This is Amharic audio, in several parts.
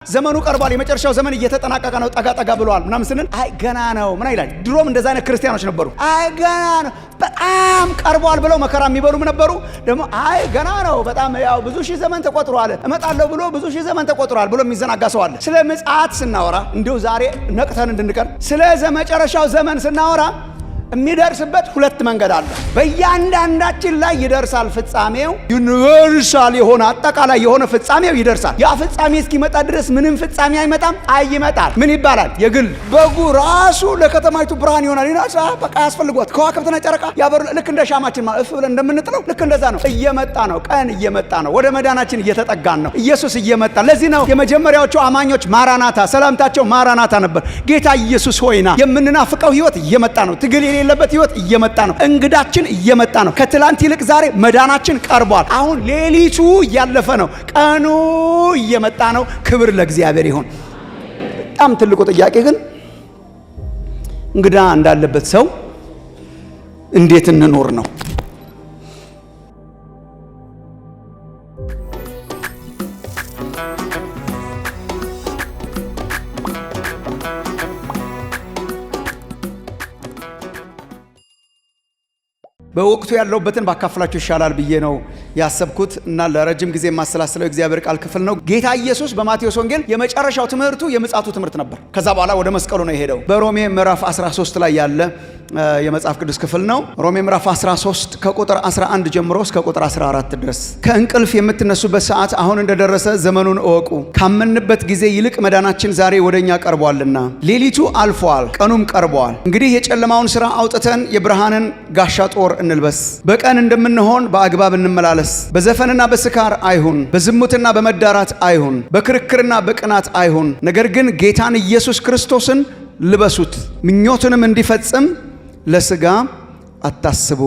ዘመኑ ቀርቧል የመጨረሻው ዘመን እየተጠናቀቀ ነው ጠጋ ብሏል ምናምን ስንል አይ ገና ነው ምን ይላል ድሮም እንደዛ አይነት ክርስቲያኖች ነበሩ አይ ገና ነው በጣም ቀርቧል ብለው መከራ የሚበሉም ነበሩ ደግሞ አይ ገና ነው በጣም ያው ብዙ ሺህ ዘመን ተቆጥሯል እመጣለሁ ብሎ ብዙ ሺህ ዘመን ተቆጥሯል ብሎ የሚዘናጋ ሰው አለ ስለ ምጽአት ስናወራ እንዲሁ ዛሬ ነቅተን እንድንቀር ስለ መጨረሻው ዘመን ስናወራ የሚደርስበት ሁለት መንገድ አለ በእያንዳንዳችን ላይ ይደርሳል ፍጻሜው ዩኒቨርሳል የሆነ አጠቃላይ የሆነ ፍጻሜው ይደርሳል ያ ፍጻሜ እስኪመጣ ድረስ ምንም ፍጻሜ አይመጣም አይመጣል ምን ይባላል የግል በጉ ራሱ ለከተማይቱ ብርሃን ይሆናል ይናሳ በቃ ያስፈልጓት ከዋክብትና ጨረቃ ያበሩ ልክ እንደ ሻማችን ማለት ብለን እንደምንጥለው ልክ እንደዛ ነው እየመጣ ነው ቀን እየመጣ ነው ወደ መዳናችን እየተጠጋን ነው ኢየሱስ እየመጣ ለዚህ ነው የመጀመሪያዎቹ አማኞች ማራናታ ሰላምታቸው ማራናታ ነበር ጌታ ኢየሱስ ሆይና የምንናፍቀው ህይወት እየመጣ ነው ትግል የሌለበት ህይወት እየመጣ ነው እንግዳችን እየመጣ ነው ከትላንት ይልቅ ዛሬ መዳናችን ቀርቧል አሁን ሌሊቱ እያለፈ ነው ቀኑ እየመጣ ነው ክብር ለእግዚአብሔር ይሁን በጣም ትልቁ ጥያቄ ግን እንግዳ እንዳለበት ሰው እንዴት እንኖር ነው በወቅቱ ያለውበትን ባካፍላችሁ ይሻላል ብዬ ነው ያሰብኩት እና ለረጅም ጊዜ ማሰላሰለው እግዚአብሔር ቃል ክፍል ነው ጌታ ኢየሱስ በማቴዎስ ወንጌል የመጨረሻው ትምህርቱ የምጽአቱ ትምህርት ነበር ከዛ በኋላ ወደ መስቀሉ ነው የሄደው በሮሜ ምዕራፍ 13 ላይ ያለ የመጽሐፍ ቅዱስ ክፍል ነው ሮሜ ምዕራፍ 13 ከቁጥር 11 ጀምሮ እስከ ቁጥር 14 ድረስ ከእንቅልፍ የምትነሱበት ሰዓት አሁን እንደደረሰ ዘመኑን እወቁ ካመንበት ጊዜ ይልቅ መዳናችን ዛሬ ወደኛ ቀርቧልና ሌሊቱ አልፏል ቀኑም ቀርቧል እንግዲህ የጨለማውን ሥራ አውጥተን የብርሃንን ጋሻ ጦር እንልበስ በቀን እንደምንሆን በአግባብ እንመላለስ በዘፈንና በስካር አይሁን በዝሙትና በመዳራት አይሁን በክርክርና በቅናት አይሁን ነገር ግን ጌታን ኢየሱስ ክርስቶስን ልበሱት ምኞቱንም እንዲፈጽም ለስጋ አታስቡ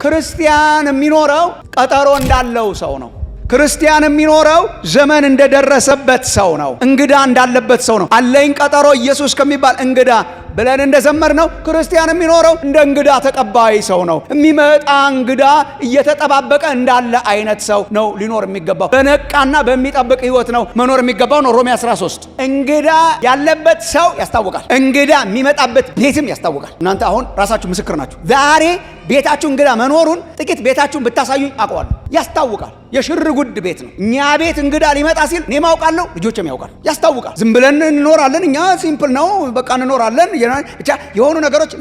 ክርስቲያን የሚኖረው ቀጠሮ እንዳለው ሰው ነው ክርስቲያን የሚኖረው ዘመን እንደደረሰበት ሰው ነው እንግዳ እንዳለበት ሰው ነው አለኝ ቀጠሮ ኢየሱስ ከሚባል እንግዳ ብለን እንደዘመር ነው ክርስቲያን የሚኖረው እንደ እንግዳ ተቀባይ ሰው ነው የሚመጣ እንግዳ እየተጠባበቀ እንዳለ አይነት ሰው ነው ሊኖር የሚገባው በነቃና በሚጠብቅ ህይወት ነው መኖር የሚገባው ነው ሮሜ 13 እንግዳ ያለበት ሰው ያስታውቃል እንግዳ የሚመጣበት ቤትም ያስታውቃል እናንተ አሁን ራሳችሁ ምስክር ናችሁ ዛሬ ቤታችሁ እንግዳ መኖሩን ጥቂት ቤታችሁን ብታሳዩኝ አውቀዋለሁ ያስታውቃል የሽር ጉድ ቤት ነው እኛ ቤት እንግዳ ሊመጣ ሲል እኔም አውቃለሁ ልጆችም ያውቃሉ ያስታውቃል ዝም ብለን እንኖራለን እኛ ሲምፕል ነው በቃ እንኖራለን ብቻ የሆኑ ነገሮች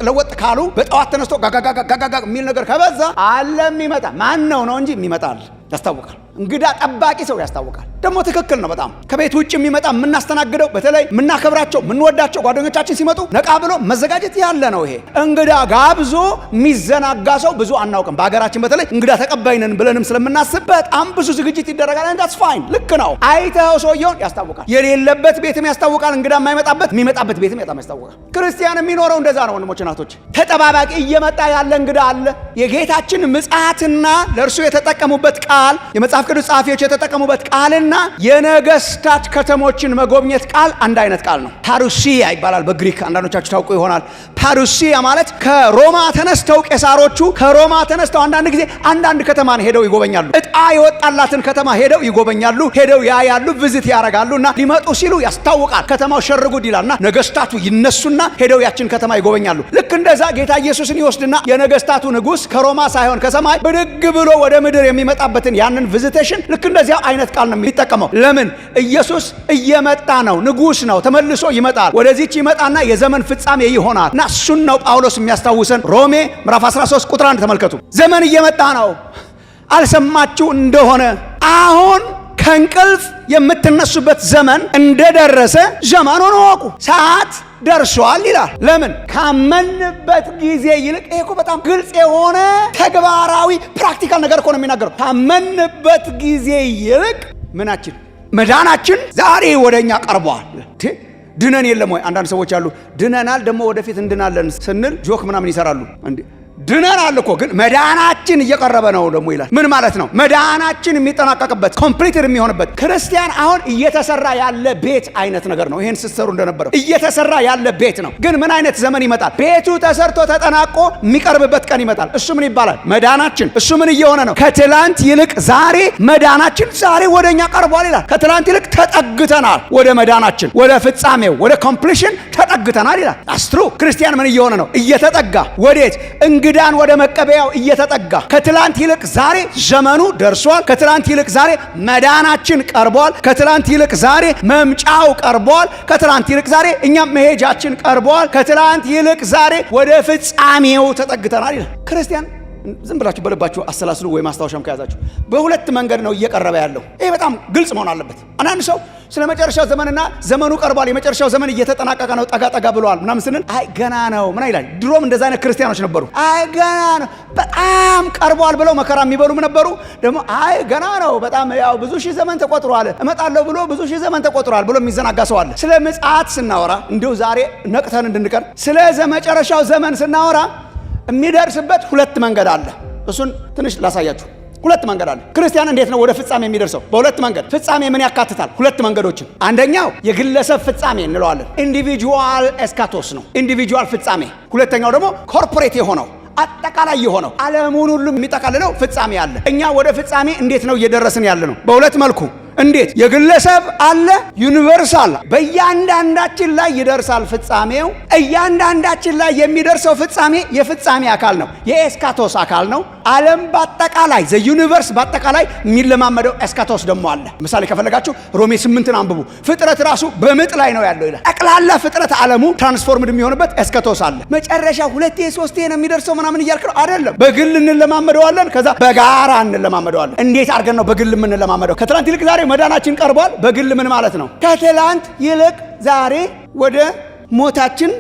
ለወጥ ካሉ በጠዋት ተነስቶ ጋጋጋ የሚል ነገር ከበዛ አለ የሚመጣ ማን ነው እንጂ የሚመጣል ያስታውቃል እንግዳ ጠባቂ ሰው ያስታውቃል ደግሞ ትክክል ነው በጣም ከቤት ውጭ የሚመጣ የምናስተናግደው በተለይ የምናከብራቸው የምንወዳቸው ጓደኞቻችን ሲመጡ ነቃ ብሎ መዘጋጀት ያለ ነው ይሄ እንግዳ ጋብዞ የሚዘናጋ ሰው ብዙ አናውቅም በሀገራችን በተለይ እንግዳ ተቀባይነን ብለንም ስለምናስብ በጣም ብዙ ዝግጅት ይደረጋል that's fine ልክ ነው አይተው ሰውየውን ያስታውቃል የሌለበት ቤትም ያስታውቃል እንግዳ የማይመጣበት የሚመጣበት ቤትም ያስታውቃል ክርስቲያን የሚኖረው እንደዛ ነው ወንድሞች እናቶች ተጠባባቂ እየመጣ ያለ እንግዳ አለ የጌታችን ምጽአትና ለእርሱ የተጠቀሙበት ቃል የመጽሐፍ ቅዱስ ጸሐፊዎች የተጠቀሙበት ቃልና የነገስታት ከተሞችን መጎብኘት ቃል አንድ አይነት ቃል ነው ፓሩሲያ ይባላል በግሪክ አንዳንዶቻችሁ ታውቁ ይሆናል ፓሩሲያ ማለት ከሮማ ተነስተው ቄሳሮቹ ከሮማ ተነስተው አንዳንድ ጊዜ አንዳንድ ከተማን ሄደው ይጎበኛሉ እጣ የወጣላትን ከተማ ሄደው ይጎበኛሉ ሄደው ያያሉ ቪዚት ያረጋሉና ሊመጡ ሲሉ ያስታውቃል ከተማው ሸርጉድ ይላልና ነገስታቱ ይነሱና ሄደው ያችን ከተማ ይጎበኛሉ ልክ እንደዛ ጌታ ኢየሱስን ይወስድና የነገስታቱ ንጉስ ከሮማ ሳይሆን ከሰማይ ብድግ ብሎ ወደ ምድር የሚመጣበትን ያንን ቪዚቴሽን ልክ እንደዚያ አይነት ቃል ነው የሚጠቀመው ለምን ኢየሱስ እየመጣ ነው ንጉስ ነው ተመልሶ ይመጣል ወደዚህች ይመጣና የዘመን ፍጻሜ ይሆናል እና እሱን ነው ጳውሎስ የሚያስታውሰን ሮሜ ምዕራፍ 13 ቁጥር 1 ተመልከቱ ዘመን እየመጣ ነው አልሰማችሁ እንደሆነ አሁን ከእንቅልፍ የምትነሱበት ዘመን እንደደረሰ ዘመኑን ወቁ ሰዓት ደርሷል ይላል ለምን ካመንበት ጊዜ ይልቅ ይሄ እኮ በጣም ግልጽ የሆነ ተግባራዊ ፕራክቲካል ነገር እኮ ነው የሚናገረው ካመንበት ጊዜ ይልቅ ምናችን መዳናችን ዛሬ ወደኛ ቀርቧል ድነን የለም ወይ አንዳንድ ሰዎች አሉ ድነናል ደግሞ ወደፊት እንድናለን ስንል ጆክ ምናምን ይሰራሉ ድነናል እኮ ግን መዳናችን እየቀረበ ነው ደግሞ ይላል። ምን ማለት ነው? መዳናችን የሚጠናቀቅበት ኮምፕሊትድ የሚሆንበት። ክርስቲያን አሁን እየተሰራ ያለ ቤት አይነት ነገር ነው። ይሄን ስትሰሩ እንደነበረው እየተሰራ ያለ ቤት ነው። ግን ምን አይነት ዘመን ይመጣል? ቤቱ ተሰርቶ ተጠናቆ የሚቀርብበት ቀን ይመጣል። እሱ ምን ይባላል? መዳናችን። እሱ ምን እየሆነ ነው? ከትላንት ይልቅ ዛሬ መዳናችን ዛሬ ወደኛ ቀርቧል ይላል። ከትላንት ይልቅ ተጠግተናል ወደ መዳናችን፣ ወደ ፍጻሜው፣ ወደ ኮምፕሊሽን ተጠግተናል ይላል። አስትሩ ክርስቲያን ምን እየሆነ ነው? እየተጠጋ ወዴት? እንግዳን ወደ መቀበያው እየተጠጋ። ከትላንት ይልቅ ዛሬ ዘመኑ ደርሷል። ከትላንት ይልቅ ዛሬ መዳናችን ቀርቧል። ከትላንት ይልቅ ዛሬ መምጫው ቀርቧል። ከትላንት ይልቅ ዛሬ እኛም መሄጃችን ቀርቧል። ከትላንት ይልቅ ዛሬ ወደ ፍጻሜው ተጠግተናል ይላል። ክርስቲያን ዝም ብላችሁ በልባችሁ አሰላስሉ ወይ ማስታወሻም ከያዛችሁ በሁለት መንገድ ነው እየቀረበ ያለው። ይሄ በጣም ግልጽ መሆን አለበት። አንዳንድ ሰው ስለ መጨረሻው ዘመንና ዘመኑ ቀርቧል፣ የመጨረሻው ዘመን እየተጠናቀቀ ነው፣ ጠጋ ጠጋ ብለዋል ምናምን ስንል አይ ገና ነው ምን ይላል። ድሮም እንደዛ አይነት ክርስቲያኖች ነበሩ። አይ ገና ነው በጣም ቀርቧል ብለው መከራ የሚበሉም ነበሩ። ደግሞ አይ ገና ነው በጣም ያው ብዙ ሺህ ዘመን ተቆጥሯል፣ እመጣለሁ ብሎ ብዙ ሺህ ዘመን ተቆጥሯል ብሎ የሚዘናጋ ሰው አለ። ስለ ምጽአት ስናወራ እንዲሁ ዛሬ ነቅተን እንድንቀር ስለ መጨረሻው ዘመን ስናወራ የሚደርስበት ሁለት መንገድ አለ። እሱን ትንሽ ላሳያችሁ። ሁለት መንገድ አለ። ክርስቲያን እንዴት ነው ወደ ፍጻሜ የሚደርሰው? በሁለት መንገድ። ፍጻሜ ምን ያካትታል? ሁለት መንገዶችን። አንደኛው የግለሰብ ፍጻሜ እንለዋለን፣ ኢንዲቪጁዋል ኤስካቶስ ነው፣ ኢንዲቪጁዋል ፍጻሜ። ሁለተኛው ደግሞ ኮርፖሬት የሆነው አጠቃላይ የሆነው ዓለሙን ሁሉ የሚጠቃልለው ፍጻሜ አለ። እኛ ወደ ፍጻሜ እንዴት ነው እየደረስን ያለ ነው? በሁለት መልኩ። እንዴት? የግለሰብ አለ፣ ዩኒቨርሳል። በእያንዳንዳችን ላይ ይደርሳል ፍጻሜው። እያንዳንዳችን ላይ የሚደርሰው ፍጻሜ የፍጻሜ አካል ነው፣ የኤስካቶስ አካል ነው። ዓለም በአጠቃላይ ዩኒቨርስ በአጠቃላይ የሚለማመደው ኤስካቶስ ደግሞ አለ። ምሳሌ ከፈለጋችሁ ሮሜ 8ን አንብቡ። ፍጥረት ራሱ በምጥ ላይ ነው ያለው ይላል። ጠቅላላ ፍጥረት ዓለሙ ትራንስፎርምድ የሚሆንበት ኤስካቶስ አለ። መጨረሻ ሁለቴ ሶስቴ ነው የሚደርሰው ምናምን እያልክ ነው አይደለም። በግል እንለማመደዋለን፣ ከዛ በጋራ እንለማመደዋለን። እንዴት አድርገን ነው በግል የምንለማመደው? ከትናንት ይልቅ ዛሬ መዳናችን ቀርቧል። በግል ምን ማለት ነው? ከትላንት ይልቅ ዛሬ ወደ ሞታችን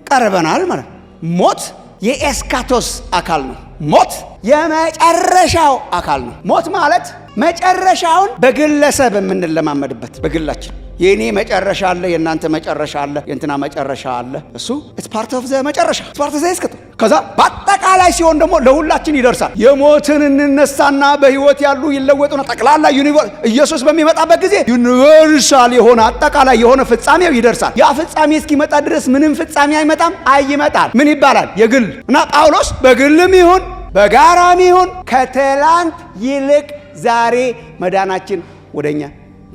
ቀርበናል ማለት ነው። ሞት የኤስካቶስ አካል ነው። ሞት የመጨረሻው አካል ነው። ሞት ማለት መጨረሻውን በግለሰብ የምንለማመድበት በግላችን የኔ መጨረሻ አለ፣ የእናንተ መጨረሻ አለ፣ የእንትና መጨረሻ አለ። እሱ ኢትስ ፓርት ኦፍ ዘ መጨረሻ፣ ኢትስ ፓርት ኦፍ ዘ ኤስካቶስ። ከዛ በአጠቃላይ ሲሆን ደግሞ ለሁላችን ይደርሳል። የሞትን እንነሳና በህይወት ያሉ ይለወጡና ጠቅላላ ዩኒቨርስ ኢየሱስ በሚመጣበት ጊዜ ዩኒቨርሳል የሆነ አጠቃላይ የሆነ ፍጻሜው ይደርሳል። ያ ፍጻሜ እስኪመጣ ድረስ ምንም ፍጻሜ አይመጣም። አይመጣል ምን ይባላል? የግል እና ጳውሎስ በግልም ይሁን በጋራም ይሁን ከትላንት ይልቅ ዛሬ መዳናችን ወደኛ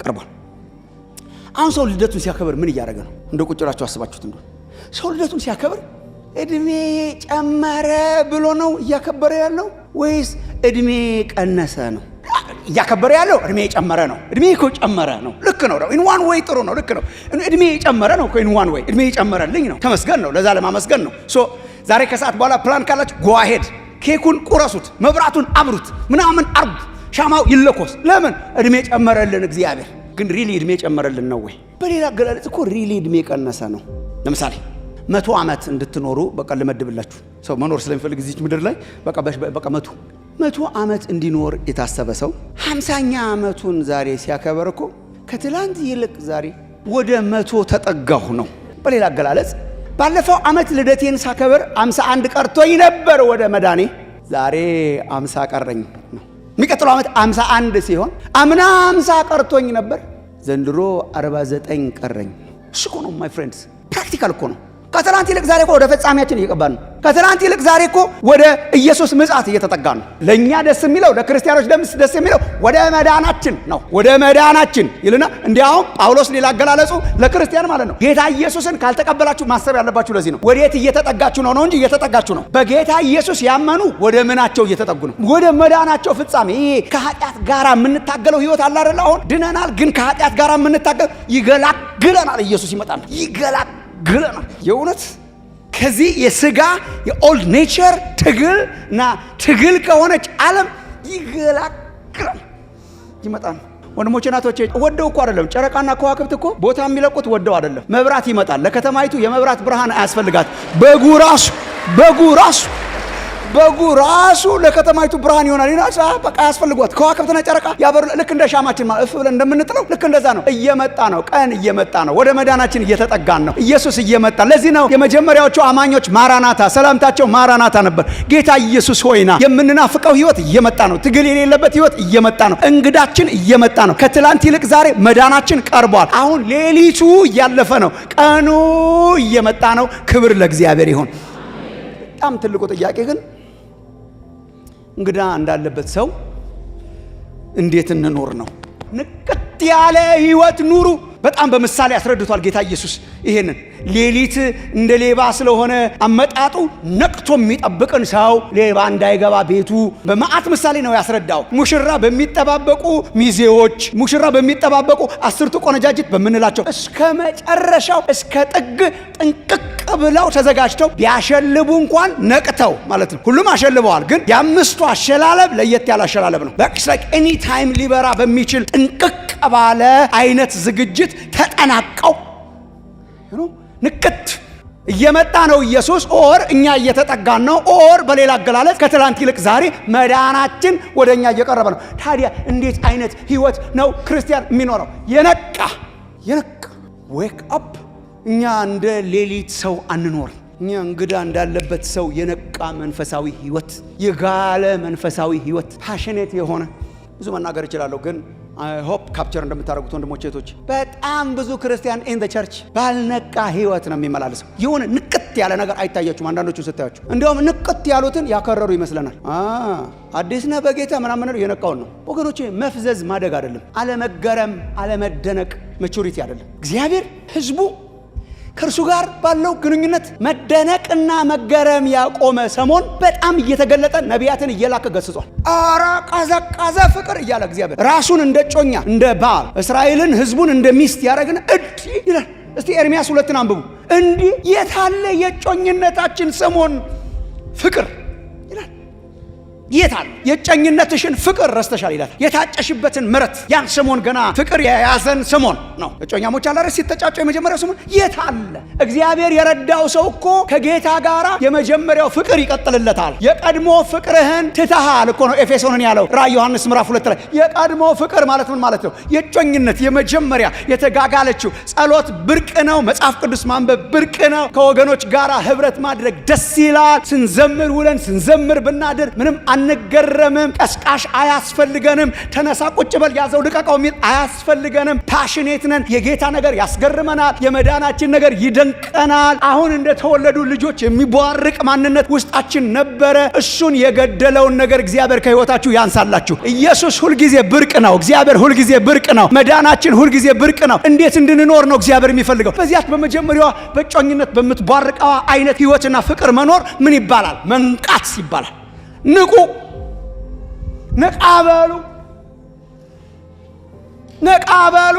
ቀርቧል። አሁን ሰው ልደቱን ሲያከብር ምን እያደረገ ነው? እንደ ቁጭ ብላችሁ አስባችሁት እንደሆነ ሰው ልደቱን ሲያከብር እድሜ ጨመረ ብሎ ነው እያከበረ ያለው ወይስ እድሜ ቀነሰ ነው እያከበረ ያለው? እድሜ ጨመረ ነው። እድሜ እኮ ጨመረ ነው። ልክ ነው። ኢን ዋን ዌይ ጥሩ ነው። ልክ ነው። እድሜ ጨመረ ነው እኮ ኢን ዋን ዌይ እድሜ ጨመረልኝ ነው። ተመስገን ነው። ለዛ ለማመስገን ነው። ሶ ዛሬ ከሰዓት በኋላ ፕላን ካላችሁ ጎ አሄድ፣ ኬኩን ቁረሱት፣ መብራቱን አብሩት፣ ምናምን አርጉት፣ ሻማው ይለኮስ። ለምን? እድሜ ጨመረልን እግዚአብሔር። ግን ሪሊ እድሜ ጨመረልን ነው ወይ? በሌላ አገላለጽ እኮ ሪሊ እድሜ ቀነሰ ነው። ለምሳሌ 100 ዓመት እንድትኖሩ በቃ ልመድብላችሁ። ሰው መኖር ስለሚፈልግ እዚች ምድር ላይ በቃ 100 ዓመት እንዲኖር የታሰበ ሰው 50ኛ ዓመቱን ዛሬ ሲያከበር እኮ ከትላንት ይልቅ ዛሬ ወደ 100 ተጠጋሁ ነው። በሌላ አገላለጽ ባለፈው ዓመት ልደቴን ሳከበር 51 ቀርቶኝ ነበር ወደ መዳኔ፣ ዛሬ 50 ቀረኝ ነው። የሚቀጥለው ዓመት 51 ሲሆን አምና 50 ቀርቶኝ ነበር፣ ዘንድሮ 49 ቀረኝ። እሱ እኮ ነው ማይ ፍሬንድስ፣ ፕራክቲካል እኮ ነው። ከትላንት ይልቅ ዛሬ እኮ ወደ ፍጻሜያችን እየገባን ነው። ከትላንት ይልቅ ዛሬ እኮ ወደ ኢየሱስ ምጽአት እየተጠጋን ነው። ለእኛ ደስ የሚለው ለክርስቲያኖች ደስ የሚለው ወደ መዳናችን ነው። ወደ መዳናችን ይልና እንዲያውም ጳውሎስ ሌላ አገላለጹ ለክርስቲያን ማለት ነው። ጌታ ኢየሱስን ካልተቀበላችሁ ማሰብ ያለባችሁ ለዚህ ነው። ወዴት እየተጠጋችሁ ነው እንጂ እየተጠጋችሁ ነው። በጌታ ኢየሱስ ያመኑ ወደ ምናቸው እየተጠጉ ነው? ወደ መዳናቸው ፍጻሜ። ይሄ ከኃጢአት ጋር የምንታገለው ህይወት አለ አይደል? አሁን ድነናል፣ ግን ከኃጢአት ጋር የምንታገለው ይገላግለናል። ኢየሱስ ይመጣል ይገላግለናል። የእውነት ከዚህ የስጋ የኦልድ ኔቸር ትግል እና ትግል ከሆነች ዓለም ይገላግላል፣ ይመጣል። ወንድሞቼ ናቶቼ ወደው እኮ አይደለም። ጨረቃና ከዋክብት እኮ ቦታ የሚለቁት ወደው አይደለም። መብራት ይመጣል። ለከተማይቱ የመብራት ብርሃን አያስፈልጋት። በጉ ራሱ በጉ ራሱ ለከተማይቱ ብርሃን ይሆናል። ይናሳ በቃ ያስፈልጓት ከዋክብትና ጨረቃ ያበሩ። ልክ እንደ ሻማችን እፍ ብለን እንደምንጥለው ልክ እንደዛ ነው። እየመጣ ነው፣ ቀን እየመጣ ነው። ወደ መዳናችን እየተጠጋን ነው። ኢየሱስ እየመጣ። ለዚህ ነው የመጀመሪያዎቹ አማኞች ማራናታ፣ ሰላምታቸው ማራናታ ነበር። ጌታ ኢየሱስ ሆይና። የምንናፍቀው ህይወት እየመጣ ነው። ትግል የሌለበት ህይወት እየመጣ ነው። እንግዳችን እየመጣ ነው። ከትላንት ይልቅ ዛሬ መዳናችን ቀርቧል። አሁን ሌሊቱ እያለፈ ነው፣ ቀኑ እየመጣ ነው። ክብር ለእግዚአብሔር ይሁን። በጣም ትልቁ ጥያቄ ግን እንግዳ እንዳለበት ሰው እንዴት እንኖር ነው። ንቅት ያለ ህይወት ኑሩ። በጣም በምሳሌ አስረድቷል ጌታ ኢየሱስ ይሄንን። ሌሊት እንደ ሌባ ስለሆነ አመጣጡ ነቅቶ የሚጠብቅን ሰው ሌባ እንዳይገባ ቤቱ በመዓት ምሳሌ ነው ያስረዳው። ሙሽራ በሚጠባበቁ ሚዜዎች፣ ሙሽራ በሚጠባበቁ 10ቱ ቆነጃጅት በምንላቸው እስከ መጨረሻው እስከ ጥግ ጥንቅቅ ብለው ተዘጋጅተው ቢያሸልቡ እንኳን ነቅተው ማለት ነው። ሁሉም አሸልበዋል፣ ግን የአምስቱ አሸላለብ ለየት ያለ አሸላለብ ነው። በቃ ኤኒ ታይም ሊበራ በሚችል ጥንቅቅ ባለ አይነት ዝግጅት ተጠናቀው ንቅት እየመጣ ነው ኢየሱስ። ኦር እኛ እየተጠጋን ነው። ኦር በሌላ አገላለጽ ከትላንት ይልቅ ዛሬ መዳናችን ወደኛ እየቀረበ ነው። ታዲያ እንዴት አይነት ህይወት ነው ክርስቲያን የሚኖረው? የነቃ ዌክ አፕ። እኛ እንደ ሌሊት ሰው አንኖር። እኛ እንግዳ እንዳለበት ሰው የነቃ መንፈሳዊ ህይወት፣ የጋለ መንፈሳዊ ህይወት፣ ፓሽኔት የሆነ ብዙ መናገር እችላለሁ ግን አይ ሆፕ ካፕቸር እንደምታደርጉት ወንድሞቼ እህቶቼ። በጣም ብዙ ክርስቲያን ኢን ዘ ቸርች ባልነቃ ህይወት ነው የሚመላለሰው። የሆነ ንቅት ያለ ነገር አይታያችሁም? አንዳንዶቹ ስታያችሁ እንዲያውም ንቅት ያሉትን ያከረሩ ይመስለናል። አዲስ ነህ በጌታ ምናምን ነው። የነቃውን ነው ወገኖቼ። መፍዘዝ ማደግ አይደለም፣ አለመገረም አለመደነቅ ማቹሪቲ አይደለም። እግዚአብሔር ህዝቡ ከእርሱ ጋር ባለው ግንኙነት መደነቅና መገረም ያቆመ ሰሞን በጣም እየተገለጠ ነቢያትን እየላከ ገስጿል። አረ ቀዘቀዘ ፍቅር እያለ እግዚአብሔር ራሱን እንደ ጮኛ እንደ ባል እስራኤልን ህዝቡን እንደ ሚስት ያደረግን እንዲህ ይላል። እስቲ ኤርምያስ 2 አንብቡ። እንዲህ የታለ የጮኝነታችን ሰሞን ፍቅር ይላል። የታለ የጨኝነትሽን ፍቅር ረስተሻል ይላል። የታጨሽበትን ምረት ያን ሰሞን ገና ፍቅር የያዘን ሰሞን ነው። እጮኛሞች አላረ ሲተጫጩ የመጀመሪያው ሰሞን የታለ? እግዚአብሔር የረዳው ሰው እኮ ከጌታ ጋራ የመጀመሪያው ፍቅር ይቀጥልለታል። የቀድሞ ፍቅርህን ትተሃል እኮ ነው ኤፌሶንን ያለው ራዕይ ዮሐንስ ምዕራፍ 2 ላይ። የቀድሞ ፍቅር ማለት ምን ማለት ነው? የጮኝነት የመጀመሪያ የተጋጋለችው ጸሎት ብርቅ ነው። መጽሐፍ ቅዱስ ማንበብ ብርቅ ነው። ከወገኖች ጋራ ህብረት ማድረግ ደስ ይላል። ስንዘምር ውለን ስንዘምር ብናድር ምንም አንገረምም። ቀስቃሽ አያስፈልገንም። ተነሳ ቁጭ በል ያዘው ልቀቀው የሚል አያስፈልገንም። ፓሽኔት ነን። የጌታ ነገር ያስገርመናል። የመዳናችን ነገር ይደንቀናል። አሁን እንደተወለዱ ልጆች የሚቧርቅ ማንነት ውስጣችን ነበረ። እሱን የገደለውን ነገር እግዚአብሔር ከህይወታችሁ ያንሳላችሁ። ኢየሱስ ሁልጊዜ ብርቅ ነው። እግዚአብሔር ሁልጊዜ ብርቅ ነው። መዳናችን ሁልጊዜ ብርቅ ነው። እንዴት እንድንኖር ነው እግዚአብሔር የሚፈልገው? በዚያች በመጀመሪያዋ በጮኝነት በምትቧርቀዋ አይነት ህይወትና ፍቅር መኖር ምን ይባላል? መንቃት ይባላል። ንቁ፣ ነቃ በሉ፣ ነቃ በሉ።